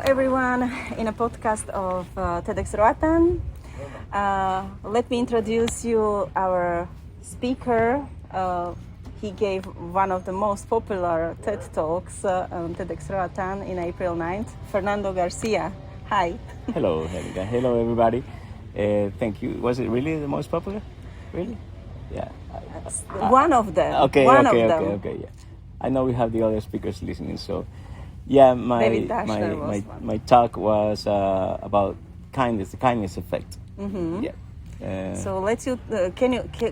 everyone in a podcast of TEDx Roatán. Let me introduce you our speaker. He gave one of the most popular TED Talks on TEDx Roatán in April 9th, Fernando Garcia. Hi. Hello, Henika. Hello, everybody. Thank you. Was it really the most popular? Really? Yeah. One of them. Okay, one okay, of okay, them. okay. Yeah. I know we have the other speakers listening, so yeah, my talk was about kindness, the kindness effect. Mm-hmm. Yeah. So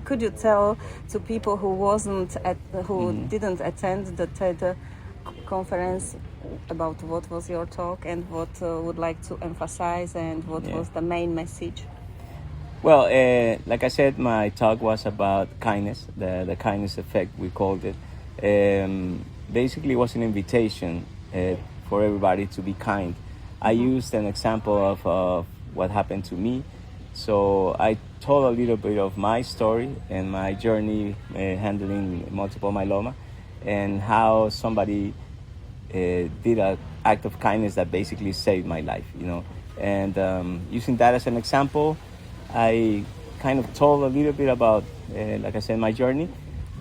could you tell to people who didn't attend the TED conference about what was your talk and what would like to emphasize and what was the main message? Well, like I said, my talk was about kindness, the kindness effect, we called it. Basically, it was an invitation for everybody to be kind. I used an example of what happened to me. So I told a little bit of my story and my journey handling multiple myeloma and how somebody did an act of kindness that basically saved my life, And using that as an example, I kind of told a little bit about, like I said, my journey.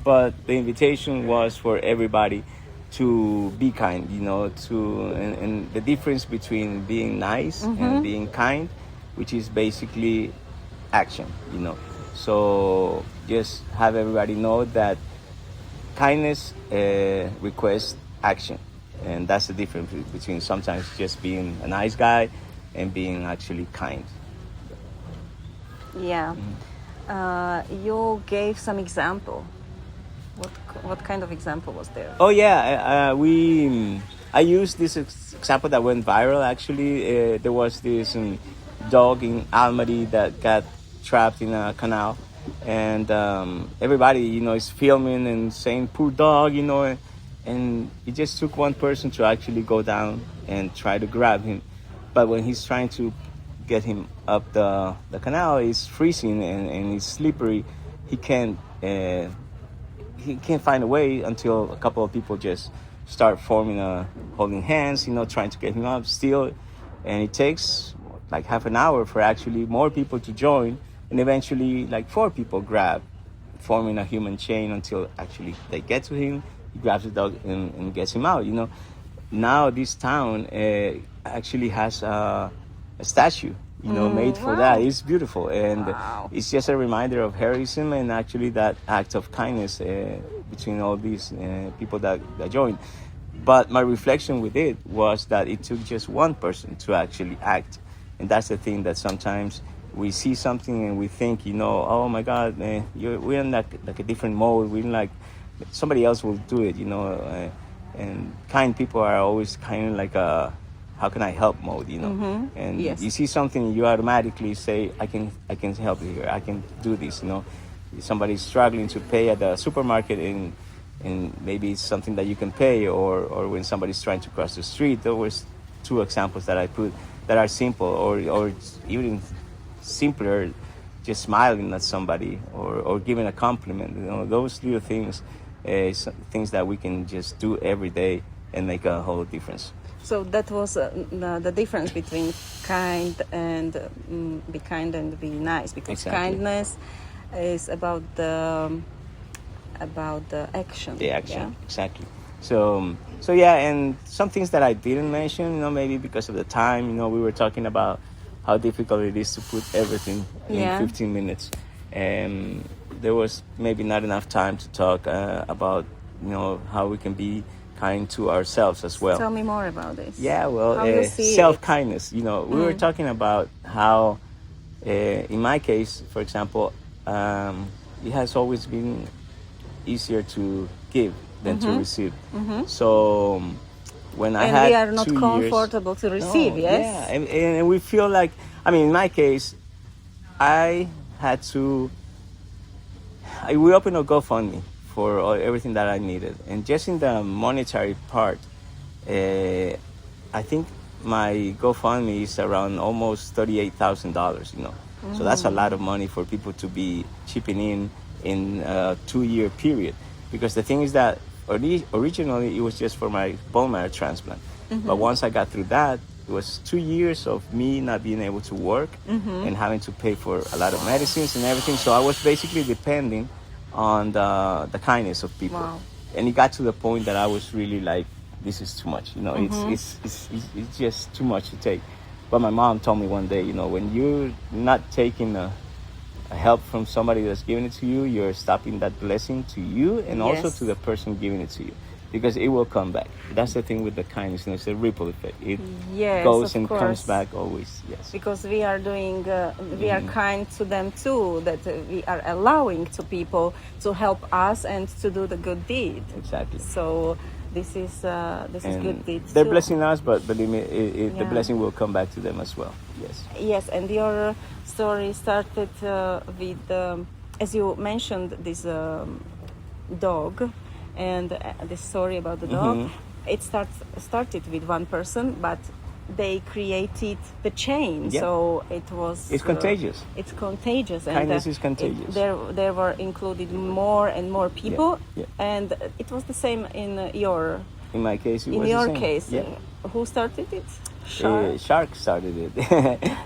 But the invitation was for everybody to be kind, and the difference between being nice and being kind, which is basically action, So just have everybody know that kindness requests action. And that's the difference between sometimes just being a nice guy and being actually kind. Yeah. You gave some example. What kind of example was there? Oh yeah, I used this example that went viral. Actually, there was this dog in Almaty that got trapped in a canal, and everybody is filming and saying "poor dog," and it just took one person to actually go down and try to grab him. But when he's trying to get him up the canal, it's freezing and it's slippery. He can't find a way until a couple of people just start holding hands, trying to get him up still. And it takes like half an hour for actually more people to join. And eventually like 4 people grab, forming a human chain until actually they get to him. He grabs the dog and gets him out, Now this town actually has a statue, made for that. It's beautiful. And it's just a reminder of heroism and actually that act of kindness between all these people that joined. But my reflection with it was that it took just one person to actually act. And that's the thing, that sometimes we see something and we think, oh my God, we're in like a different mode. We're in like, somebody else will do it, and kind people are always kind of like a, how can I help mode, And you see something, you automatically say, I can help you here. I can do this, Somebody's struggling to pay at the supermarket and maybe it's something that you can pay, or when somebody's trying to cross the street. There was 2 examples that I put that are simple, or even simpler, just smiling at somebody or giving a compliment. Those little things, things that we can just do every day and make a whole difference. So that was the difference between kind and be kind and be nice, because kindness is about the action. The action, exactly. So yeah, and some things that I didn't mention, maybe because of the time, we were talking about how difficult it is to put everything in 15 minutes. And there was maybe not enough time to talk about, how we can be kind to ourselves as well. Tell me more about this. Yeah, well, self-kindness. We were talking about how, in my case, for example, it has always been easier to give than to receive. So when I had 2 years... And we are not comfortable to receive, yes? Yeah, and we feel like, in my case, we opened a GoFundMe for everything that I needed. And just in the monetary part, I think my GoFundMe is around almost $38,000, So that's a lot of money for people to be chipping in a 2-year period. Because the thing is that originally it was just for my bone marrow transplant. But once I got through that, it was 2 years of me not being able to work and having to pay for a lot of medicines and everything. So I was basically depending on the kindness of people. Wow. And it got to the point that I was really like, this is too much. It's just too much to take. But my mom told me one day, when you're not taking a help from somebody that's giving it to you, you're stopping that blessing to you and also to the person giving it to you, because it will come back. That's the thing with the kindness, it's a ripple effect. It goes and comes back always. Yes, because we are doing we are kind to them too, that we are allowing to people to help us and to do the good deed. Exactly. So this is good deeds they're too. blessing us, but believe me, the blessing will come back to them as well. Yes, and your story started with as you mentioned, this dog, and the story about the dog. It started with one person, but they created the chain. So it's contagious. It's contagious. Kindness is contagious. There were included more and more people, and it was the same in my case, in your case. Who started it? Shark started it.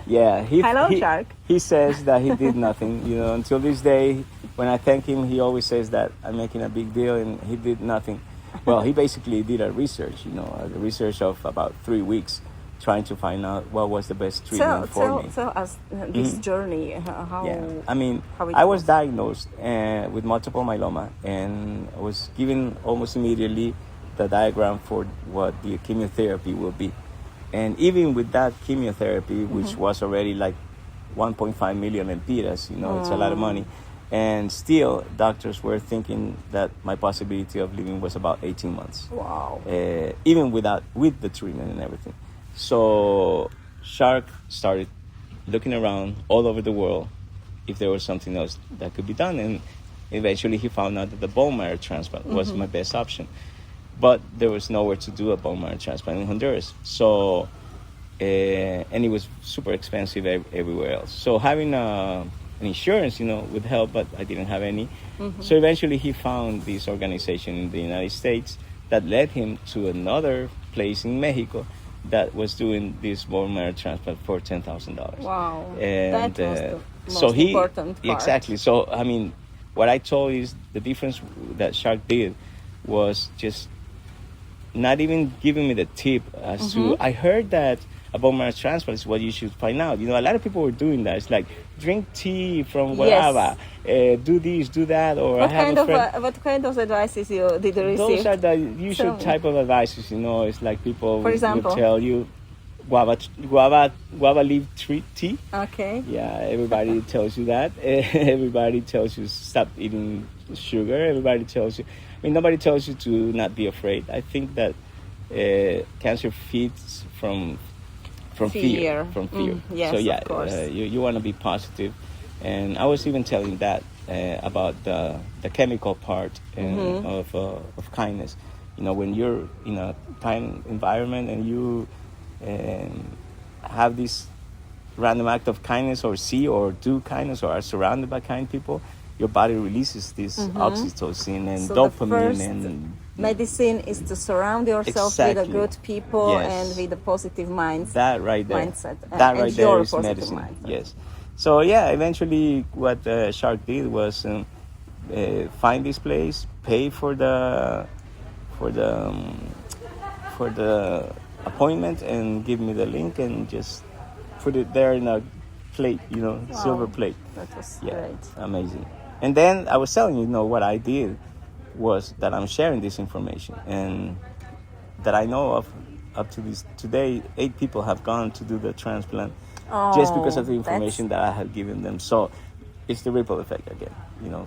Hello, Shark. He says that he did nothing. Until this day, when I thank him, he always says that I'm making a big deal, and he did nothing. Well, he basically did a research, a research of about 3 weeks, trying to find out what was the best treatment for me. Tell us this journey. I was diagnosed with multiple myeloma, and I was given almost immediately the diagram for what the chemotherapy will be. And even with that chemotherapy, which was already like 1.5 million lempiras, it's a lot of money. And still, doctors were thinking that my possibility of living was about 18 months. Wow. Even with the treatment and everything. So Shark started looking around all over the world if there was something else that could be done. And eventually he found out that the bone marrow transplant was my best option. But there was nowhere to do a bone marrow transplant in Honduras. So, and it was super expensive everywhere else. So having an insurance, would help, but I didn't have any. So eventually he found this organization in the United States that led him to another place in Mexico that was doing this bone marrow transplant for $10,000. Wow. And that was the most important part. Exactly. So, what I told is the difference that Shark did was just not even giving me the tip as to, I heard that a bone marrow transplant is what you should find out. A lot of people were doing that. It's like, drink tea from whatever, do this, do that, or what kind of advices did you receive? Those are the usual type of advices, it's like people for example, will tell you, guava leaf tea. Okay. Yeah, everybody tells you that. Everybody tells you stop eating sugar. Everybody tells you, nobody tells you to not be afraid. I think that cancer feeds from fear. Yes, so of course. You want to be positive. And I was even telling that about the chemical part of kindness. When you're in a kind environment and you have this random act of kindness, or see or do kindness, or are surrounded by kind people, your body releases this oxytocin and dopamine. And medicine is to surround yourself with the good people and with a positive mindset. That right there. Mindset. That right there is medicine. Mindset. Yes. So eventually what Shark did was find this place, pay for the appointment, and give me the link, and just put it there in a plate, silver plate. That was great. Amazing. And then I was telling you, what I did was that I'm sharing this information, and that I know of up to this today, 8 people have gone to do the transplant just because of the information that I had given them. So it's the ripple effect again.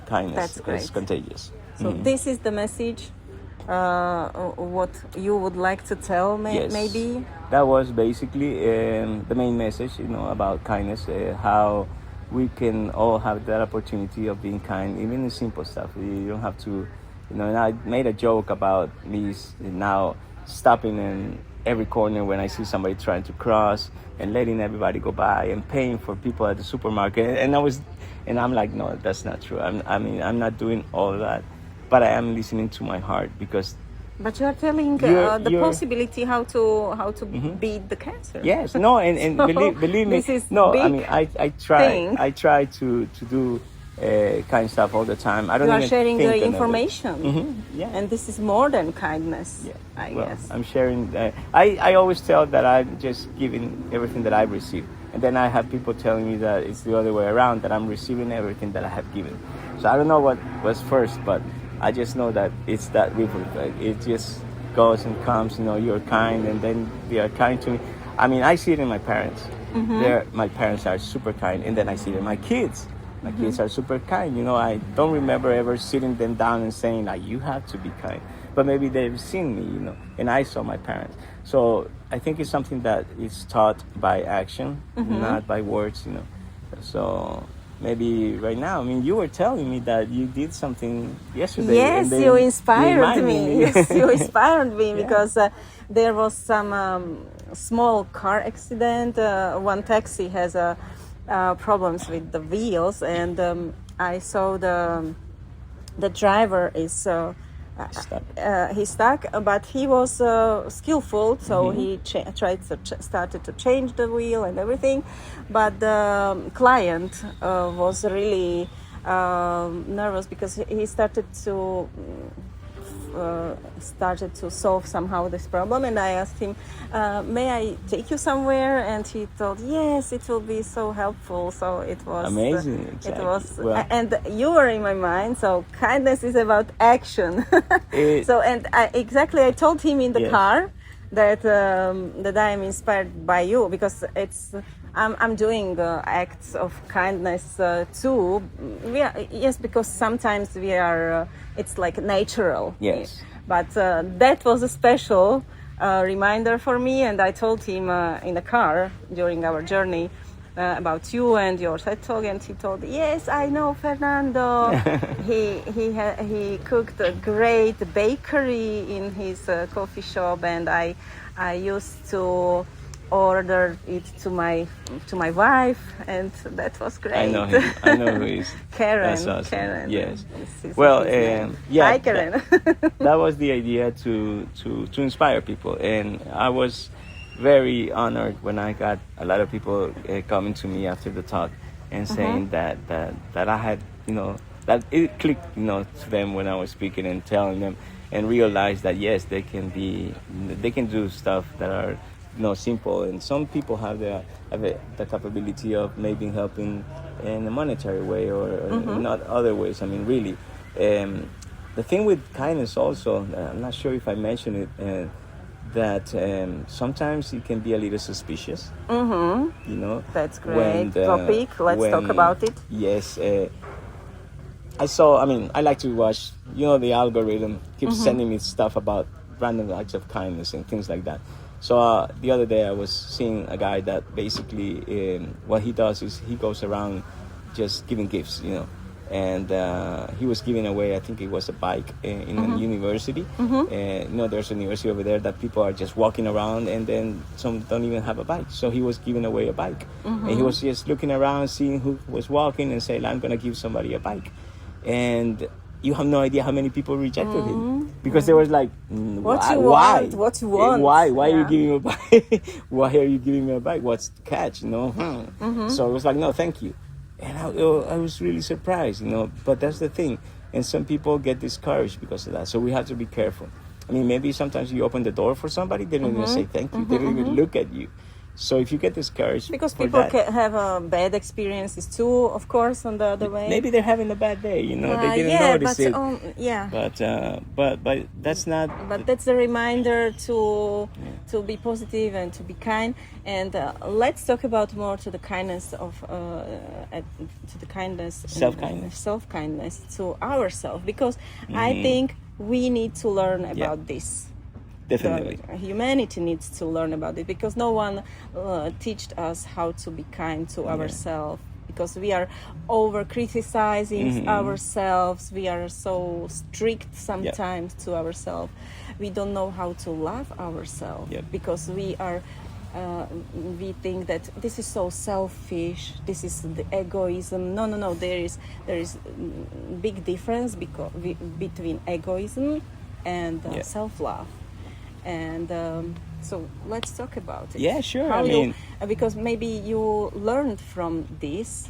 Kindness is contagious. So this is the message. What you would like to tell, maybe? That was basically the main message, about kindness, how we can all have that opportunity of being kind, even in simple stuff. You don't have to, and I made a joke about me now stopping in every corner when I see somebody trying to cross, and letting everybody go by, and paying for people at the supermarket. And I'm like, no, that's not true. I'm not doing all of that. But I am listening to my heart, because But you are telling the possibility how to beat the cancer. Yes, no, and So, believe me, this is no, I big mean, I try to do kind stuff all the time. I don't you are even sharing think the on it. information, Yeah. and this is more than kindness. Yeah. I Well, guess. I'm sharing. I always tell that I'm just giving everything that I've received, and then I have people telling me that it's the other way around, that I'm receiving everything that I have given. So I don't know what was first, but I just know that it's that river. It just goes and comes. You know, you're kind, and then they are kind to me. I mean, I see it in my parents. My parents are super kind, and then I see it in my kids. My kids are super kind. You know, I don't remember ever sitting them down and saying, like, you have to be kind. But maybe they've seen me, you know, and I saw my parents. So I think it's something that is taught by action, not by words, you know. So maybe right now, I mean, you were telling me that you did something yesterday. Yes, and then you inspired reminded me. Yes, you inspired me Yeah. because there was some small car accident. One taxi has problems with the wheels, and I saw the driver is Stuck. he's stuck, but he was skillful, so he started to change the wheel and everything. But the client was really nervous because he started to solve somehow this problem, and I asked him, may I take you somewhere? And he told, yes, it will be so helpful. So it was Amazing. Exactly. It was, Well, and you were in my mind. So kindness is about action. So, and I told him in the Yes. car that I am inspired by you, because I'm doing acts of kindness too. Yes, because sometimes we are. It's like natural. Yes. But that was a special reminder for me, and I told him in the car during our journey about you and your TEDx, and he told, yes, I know Fernando. he cooked a great bakery in his coffee shop, and I used to order it to my wife, and that was great. I know him. I know who he is. Karen. That's awesome. Karen. Yes. This is Well, his name. yeah. Hi, Karen. That was the idea to inspire people, and I was very honored when I got a lot of people coming to me after the talk and saying that I had, you know, that it clicked, you know, to them when I was speaking and telling them, and realized that yes, they can do stuff that are, you know, simple, and some people have the capability of maybe helping in a monetary way or not other ways. I mean, really, the thing with kindness also, I'm not sure if I mentioned it, that sometimes it can be a little suspicious. You know, That's great topic. Let's talk about it. Yes. I like to watch, you know, the algorithm keeps sending me stuff about random acts of kindness and things like that. So the other day I was seeing a guy that basically what he does is he goes around just giving gifts, you know, and he was giving away, I think it was a bike in a university. You know, there's a university over there that people are just walking around, and then some don't even have a bike. So he was giving away a bike, and he was just looking around, seeing who was walking, and saying, I'm going to give somebody a bike. And you have no idea how many people rejected him, because they was like, What you why? want? Why are you giving me a bike? Why are you giving me a bike? What's the catch? You know? So it was like, no, thank you. And I was really surprised, you know. But that's the thing, and some people get discouraged because of that. So we have to be careful. I mean, maybe sometimes you open the door for somebody, they don't even say thank you. They don't even look at you. So if you get discouraged, because for people that, can have bad experiences too, of course, on the other way. maybe they're having a bad day, you know, they didn't notice it. But that's not. But that's a reminder to be positive and to be kind. And let's talk about more to the kindness of self-kindness to ourselves, because I think we need to learn about this. Definitely. Humanity needs to learn about it, because no one taught us how to be kind to ourselves, because we are over criticizing ourselves. We are so strict sometimes to ourselves. We don't know how to love ourselves because we are we think that this is so selfish, this is the egoism. No, there is big difference between egoism and self-love. And so let's talk about it. Yeah, sure. Because maybe you learned from this.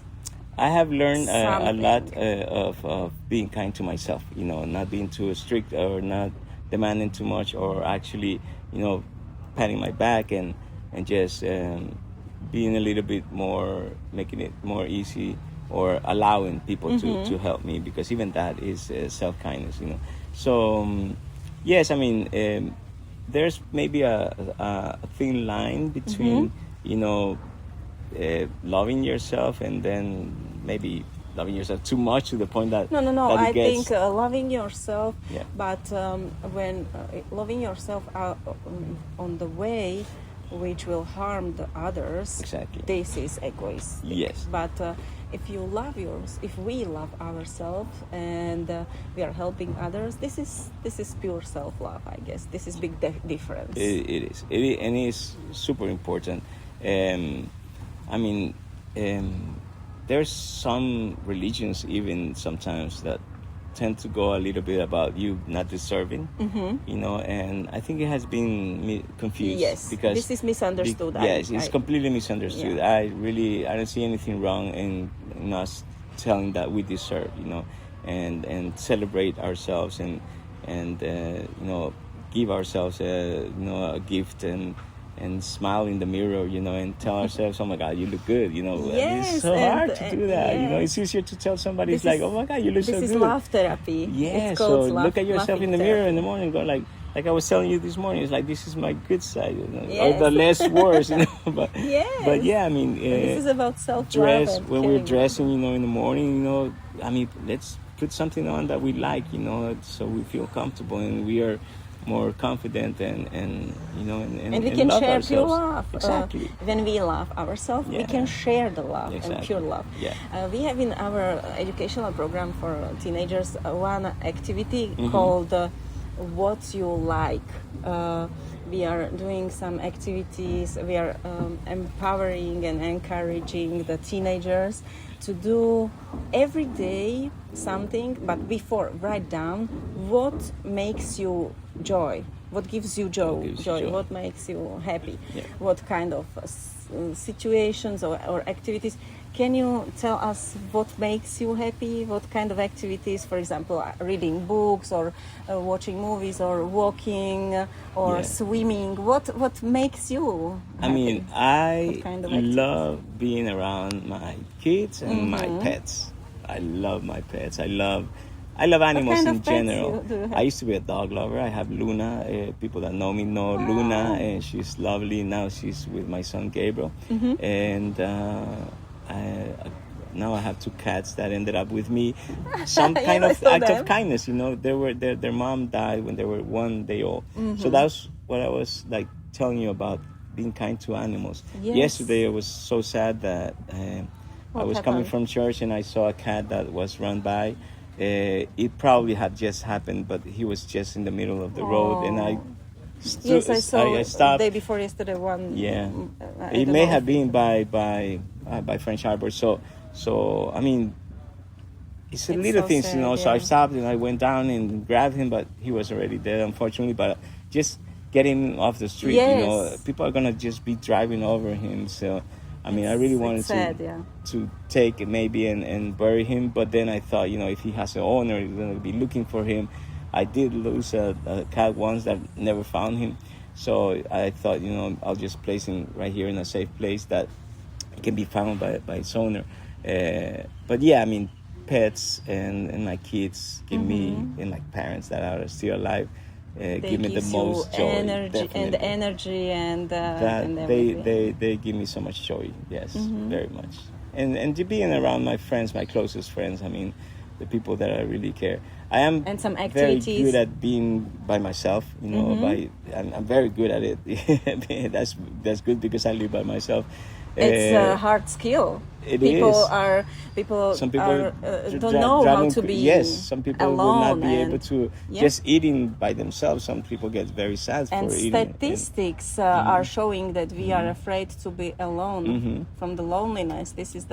I have learned a lot of being kind to myself, not being too strict or not demanding too much, or actually, patting my back and just being a little bit more, making it more easy, or allowing people to help me, because even that is self-kindness, So, yes, there's maybe a thin line between, loving yourself and then maybe loving yourself too much to the point that I think loving yourself, but when loving yourself on the way which will harm the others, exactly, this is egoistic. Yes. But if we love ourselves and we are helping others, this is pure self-love, I guess. This is big difference. It is, and it is super important. There's some religions even sometimes that tend to go a little bit about you not deserving, and I think it has been confused. Yes, because this is misunderstood. It's completely misunderstood. Yeah. I don't see anything wrong in us telling that we deserve, and celebrate ourselves and give ourselves a gift and smile in the mirror, and tell ourselves, oh my God, you look good, Yes, it's so hard to do that, it's easier to tell somebody, it's like, oh my God, you look so good. This is love therapy. Yeah, so look at yourself in the mirror in the morning, go like I was telling you this morning, it's like, this is my good side, Yes. or the less worse, but yeah, this is about self-love. When we're dressing, in the morning, let's put something on that we like, so we feel comfortable and we are more confident and we can love share ourselves. pure love. Exactly. When we love ourselves, we can share the love and pure love. Yeah. We have in our educational program for teenagers one activity called What You Like. We are doing some activities. We are empowering and encouraging the teenagers to do every day something, but before, write down what makes you joy, what gives you joy, what makes you happy, what kind of situations or activities. Can you tell us what makes you happy? What kind of activities, for example, reading books or watching movies or walking or swimming? What makes you happy? I love being around my kids and my pets. I love my pets. I love animals in general. I used to be a dog lover. I have Luna. People that know me know Luna, and she's lovely. Now she's with my son Gabriel, and now I have two cats that ended up with me. Some kind of act of kindness, their mom died when they were 1 day old. So that's what I was like telling you about, being kind to animals. Yes. Yesterday I was so sad that I was coming from church and I saw a cat that was run by. It probably had just happened, but he was just in the middle of the road, and I stopped. The day before yesterday. It may have been by French Harbor. So it's a little things, sad, So I stopped and I went down and grabbed him, but he was already dead, unfortunately. But just getting him off the street, people are gonna just be driving over him. So I really wanted to take it maybe and bury him, but then I thought, if he has an owner, he's gonna be looking for him. I did lose a cat once that never found him, so I thought, I'll just place him right here in a safe place that can be found by its owner. But pets and my kids give me, and my parents that are still alive, give me the most joy. Energy and they give me so much joy. Yes, very much. And to being around my friends, my closest friends. The people that I really care. I am and some activities. Very good at being by myself. I'm very good at it. That's good because I live by myself. It's a hard skill. People some people don't know how to be some people alone will not be able to just eating by themselves. Some people get very sad for eating. And statistics are showing that we are afraid to be alone from the loneliness. This is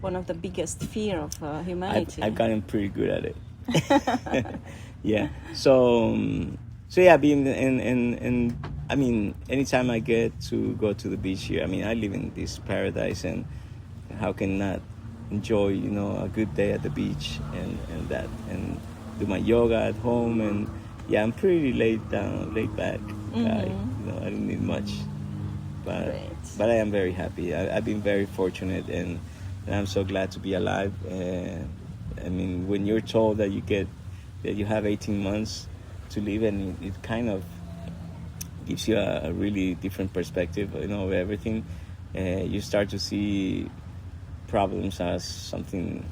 one of the biggest fear of humanity. I've gotten pretty good at it. Yeah. So yeah, being and I mean, anytime I get to go to the beach here, I mean, I live in this paradise, and how can not enjoy, a good day at the beach and that, and do my yoga at home, and yeah, I'm pretty laid back guy. I don't need much, but Great. but I am very happy. I've been very fortunate, and I'm so glad to be alive. I mean, when you're told that you have 18 months to live, and it kind of gives you a really different perspective, of everything. You start to see problems as something.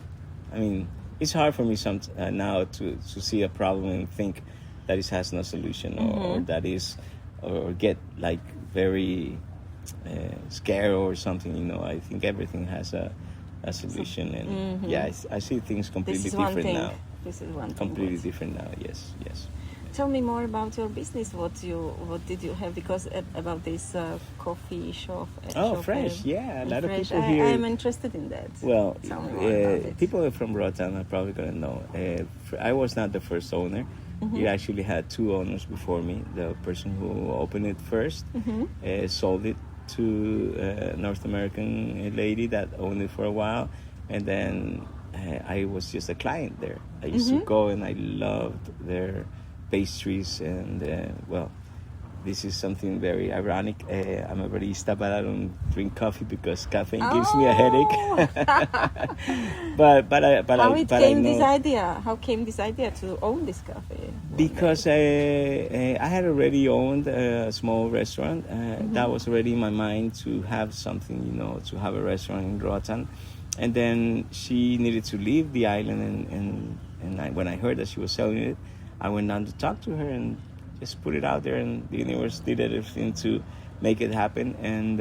I mean, it's hard for me now to see a problem and think that it has no solution, or that is, or get like very scared or something. I think everything has a solution, and yeah, I see things completely different now. This is one Completely thing. different now. Yes. Tell me more about your business. What did you have? Because about this coffee shop. Fresh. Yeah, a lot of Fresh. people here. I'm interested in that. Well, Tell me more about it. people from Roatan are probably gonna know. I was not the first owner. It actually had two owners before me. The person who opened it first sold it to a North American lady that owned it for a while, and then I was just a client there. I used to go, and I loved their pastries, and this is something very ironic. I'm a barista, but I don't drink coffee because caffeine gives me a headache. How came this idea to own this cafe? Because I had already owned a small restaurant. That was already in my mind to have something, to have a restaurant in Roatan. And then she needed to leave the island, and when I heard that she was selling it, I went down to talk to her and just put it out there, and the universe did everything to make it happen, and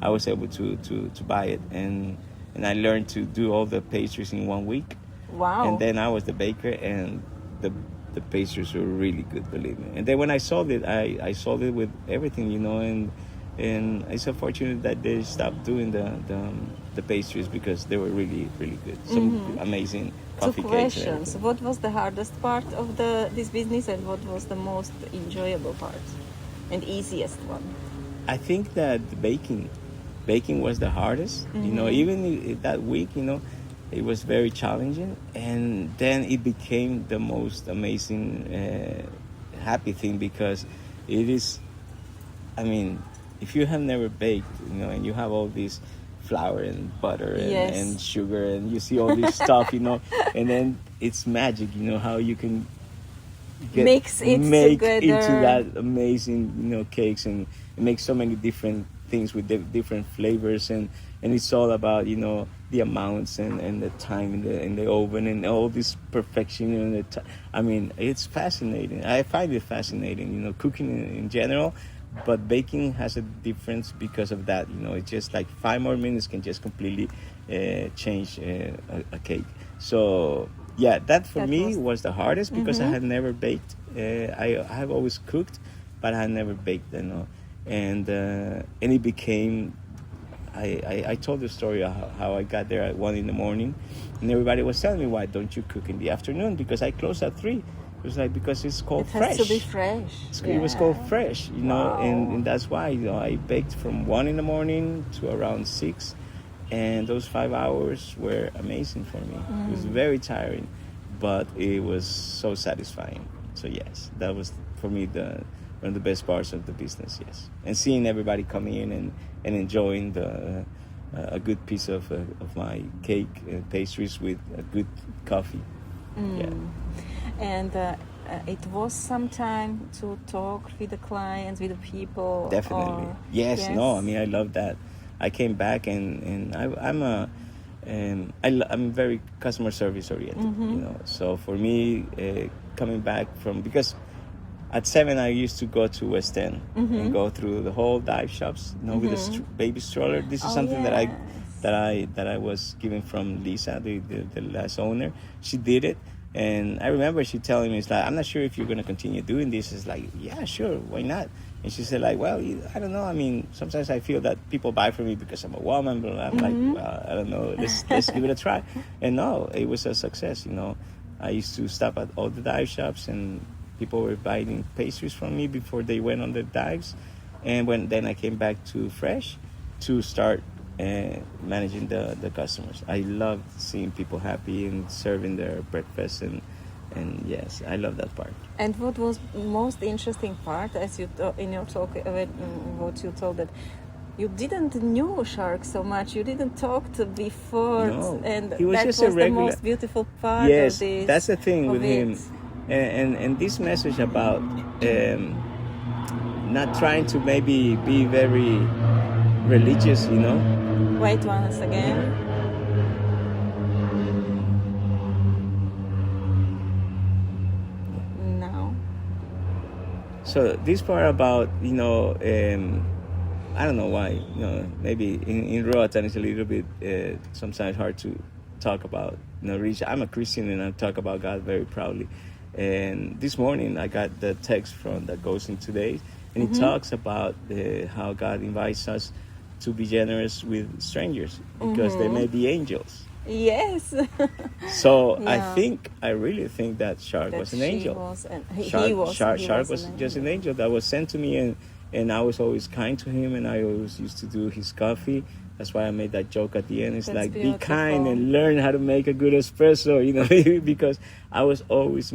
I was able to buy it, and I learned to do all the pastries in 1 week. Wow. And then I was the baker, and the pastries were really good, believe me. And then when I sold it, I sold it with everything, and it's so fortunate that they stopped doing the pastries, because they were really, really good. Some amazing coffee Two cakes. questions. What was the hardest part of this business, and what was the most enjoyable part and easiest one? I think that the baking was the hardest. Even that week, it was very challenging, and then it became the most amazing, happy thing, because it is. I mean, if you have never baked, and you have all these flour and butter and sugar, and you see all this stuff, and then it's magic, how you can make together into that amazing, cakes, and make so many different things with different flavors, and it's all about, the amounts and the time in the oven, and all this perfection, I mean, it's fascinating. I find it fascinating, cooking in general. But baking has a difference because of that. It's just like 5 more minutes can just completely change a cake. So yeah, that for me was the hardest, because I had never baked. I have always cooked, but I had never baked. And it became. I told the story of how I got there at 1 a.m, and everybody was telling me, why don't you cook in the afternoon? Because I close at 3. It was like, because it's called fresh. It has to be fresh. It was called fresh, Wow. and that's why, I baked from 1 a.m. to around 6, and those 5 hours were amazing for me. It was very tiring, but it was so satisfying. So yes, that was for me one of the best parts of the business. Yes, and seeing everybody coming in and enjoying a good piece of my cake and pastries with a good coffee. Yeah. And it was some time to talk with the clients, with the people. Definitely. Yes. No, I mean, I love that. I came back, and I'm very customer service oriented. So for me, coming back because at 7 I used to go to West End and go through the whole dive shops, with a baby stroller. This is something that I was given from Lisa, the last owner. She did it. And I remember she telling me, it's like, I'm not sure if you're going to continue doing this. It's like, yeah, sure, why not? And she said, like, well, I don't know. I mean, sometimes I feel that people buy from me because I'm a woman, but I'm like, well, I don't know. Let's give it a try. And no, it was a success, I used to stop at all the dive shops, and people were buying pastries from me before they went on their dives. And then I came back to Fresh to start managing the customers. I loved seeing people happy and serving their breakfast, and yes, I love that part. And what was most interesting part, as you in your talk, what you told, that you didn't knew Shark so much. You didn't talk to before, No, and he was that just was a regular. the most beautiful part Yes, of this. that's the thing with of him, it. and this message about not trying to maybe be very religious, you know. Wait once again. Now. So this part about, you know, I don't know why, you know, maybe in Roatan it's a little bit sometimes hard to talk about, you know, religion. I'm a Christian and I talk about God very proudly. And this morning I got the text from that goes in today, and it talks about how God invites us to be generous with strangers because they may be angels. Yes. So Yeah. I really think that Shark was an angel. Shark Was just an angel that was sent to me, and I was always kind to him, and I always used to do his coffee. That's why I made that joke at the end. It's That's like, beautiful. be kind and learn how to make a good espresso, you know, because I was always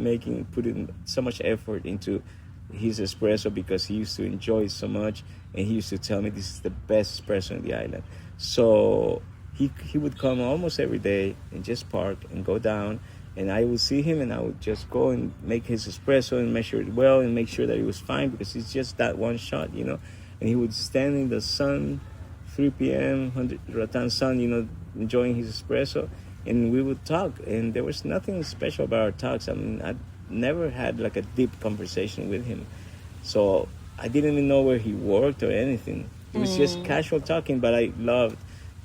putting so much effort into his espresso because he used to enjoy it so much, and he used to tell me this is the best espresso in the island. So he would come almost every day and just park and go down, and I would see him and I would just go and make his espresso and measure it well and make sure that it was fine because it's just that one shot, you know. And he would stand in the sun, 3 p.m., Roatan sun, you know, enjoying his espresso, and we would talk, and there was nothing special about our talks. I mean, I never had like a deep conversation with him, so I didn't even know where he worked or anything. It was just casual talking, but I loved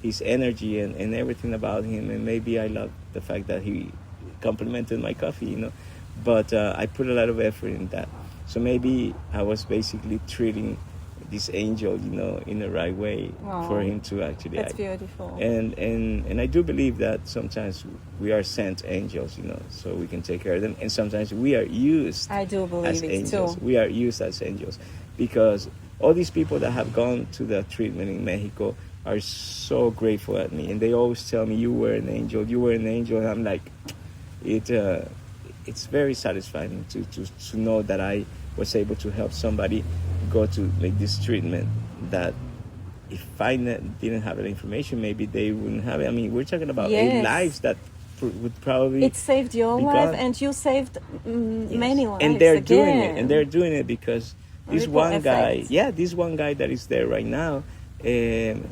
his energy and everything about him, and maybe I loved the fact that he complimented my coffee, you know, but I put a lot of effort in that. So maybe I was basically treating this angel, you know, in the right way for him to actually That's act. beautiful. And I do believe that sometimes we are sent angels, you know, so we can take care of them, and sometimes we are used I do believe as it angels. too. We are used as angels because all these people that have gone to the treatment in Mexico are so grateful at me, and they always tell me, you were an angel, and I'm like, it's very satisfying to know that I was able to help somebody go to make this treatment that if I didn't have that information, maybe they wouldn't have it. I mean, we're talking about 8 lives that would probably It saved your life, and you saved many lives. and they're again. doing it because this Ripple one effect. this one guy that is there right now,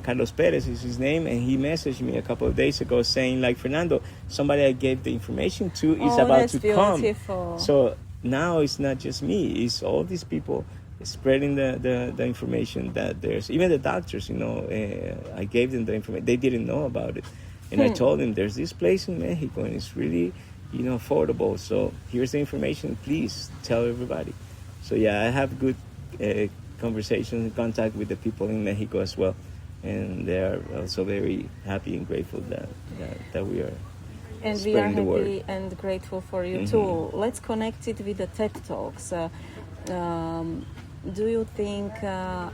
Carlos Perez is his name, and he messaged me a couple of days ago saying, like, Fernando, somebody I gave the information to is about that's to beautiful. come. So now it's not just me, it's all these people spreading the information that there's, even the doctors, you know, I gave them the information, they didn't know about it, and I told them there's this place in Mexico and it's really, you know, affordable, so here's the information, please tell everybody. So yeah, I have good conversations and contact with the people in Mexico as well, and they are also very happy and grateful that we are And we spreading are the word. happy and grateful for you too. Let's connect it with the TED Talks. Do you think, tell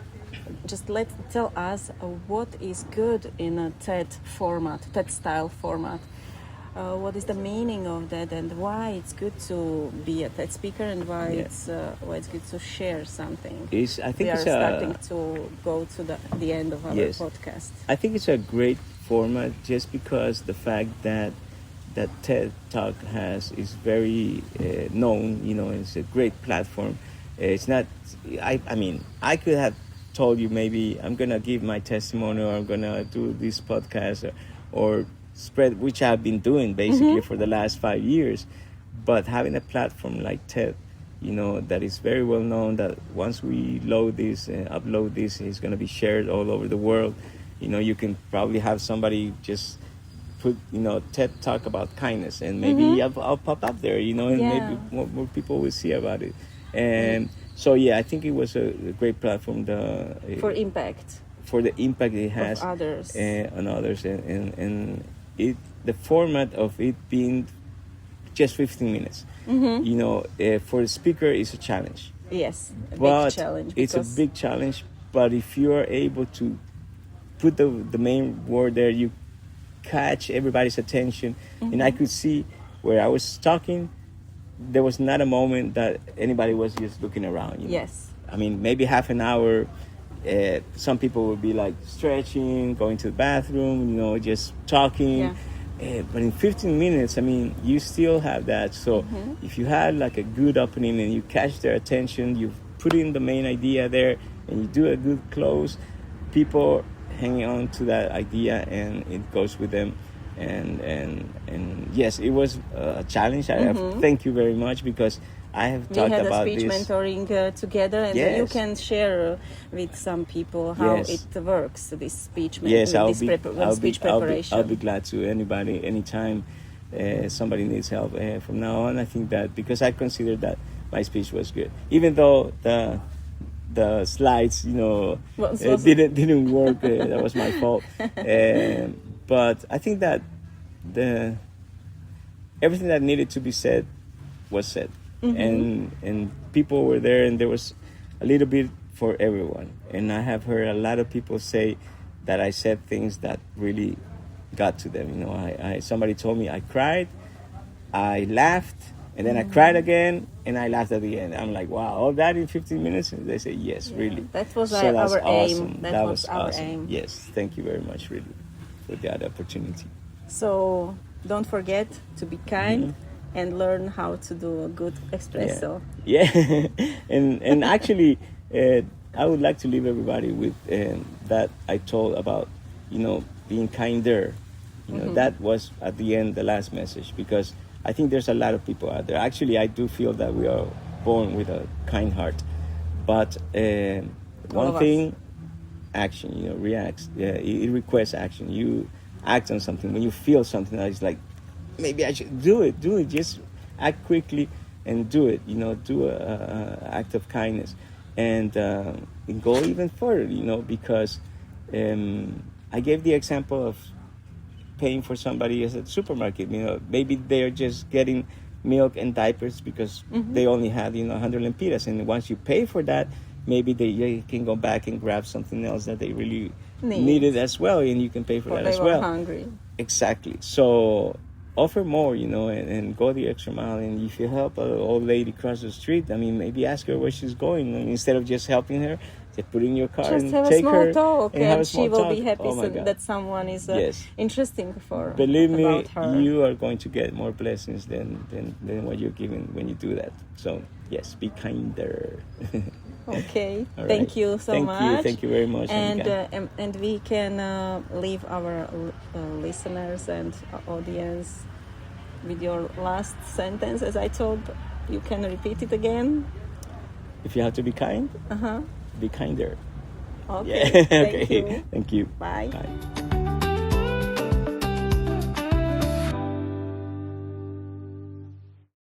us what is good in a TED format, TED style format? What is the meaning of that, and why it's good to be a TED speaker, and why it's good to share something? I think we are it's starting to go to the end of our podcast. I think it's a great format just because the fact that TED Talk is very known, you know, it's a great platform. It's not, I mean, I could have told you maybe I'm going to give my testimony or I'm going to do this podcast or spread, which I've been doing basically for the last 5 years. But having a platform like TED, you know, that is very well known, that once we load this and upload this, it's going to be shared all over the world. You know, you can probably have somebody just put, you know, TED Talk about kindness, and maybe I'll pop up there, you know, and maybe more people will see about it. And so, yeah, I think it was a great platform For impact. For the impact it has on others, and the format of it being just 15 minutes. You know, for the speaker, it's a challenge. Yes, a But big challenge. it's a big challenge. But if you are able to put the main word there, you catch everybody's attention. And I could see where I was talking, there was not a moment that anybody was just looking around. You know? Yes. I mean, maybe half an hour. Some people would be like stretching, going to the bathroom, you know, just talking. Yeah. But in 15 minutes, I mean, you still have that. So if you had like a good opening and you catch their attention, you put in the main idea there, and you do a good close, people hang on to that idea and it goes with them. And yes, it was a challenge. I thank you very much, because I have talked about this. We had a speech mentoring together, and Yes. you can share with some people how Yes. it works, this speech Yes, speech preparation. I'll be glad to. Anybody, anytime somebody needs help. From now on, I think that, because I consider that my speech was good, even though the slides, you know, didn't work. That was my fault. But I think that everything that needed to be said was said. And people were there, and there was a little bit for everyone. And I have heard a lot of people say that I said things that really got to them. You know, I somebody told me I cried, I laughed, and then I cried again, and I laughed at the end. I'm like, wow, all that in 15 minutes? And they say, yes, really. That was So our that's awesome. aim. That was our awesome. aim. Yes, thank you very much, really, for that opportunity. So don't forget to be kind and learn how to do a good espresso. Yeah. and actually, I would like to leave everybody with that I told about, you know, being kinder. You know, that was at the end the last message, because I think there's a lot of people out there. Actually, I do feel that we are born with a kind heart. But one thing, action, you know, reacts. Yeah, it requests action. You act on something. When you feel something that is like, maybe I should do it. Just act quickly and do it. You know, do a act of kindness, and go even further. You know, because I gave the example of paying for somebody at the supermarket. You know, maybe they're just getting milk and diapers because they only had, you know, 100 lempiras, and once you pay for that, maybe they can go back and grab something else that they really needed as well, and you can pay for that as well. They were hungry. Exactly. So offer more, you know, and go the extra mile. And if you help an old lady cross the street, I mean, maybe ask her where she's going, and instead of just helping her, just put in your car just and have take a her small talk, and she will be happy Oh my God. that someone is interesting for. Believe me, about her. you are going to get more blessings than what you're giving when you do that. So yes, be kinder. Okay, All thank right. you so much. Thank you very much. And we can leave our listeners and audience with your last sentence. As I told, you can repeat it again. If you have to be kind, be kinder. Okay. Yeah. Thank Okay. you. Thank you. Bye. Bye.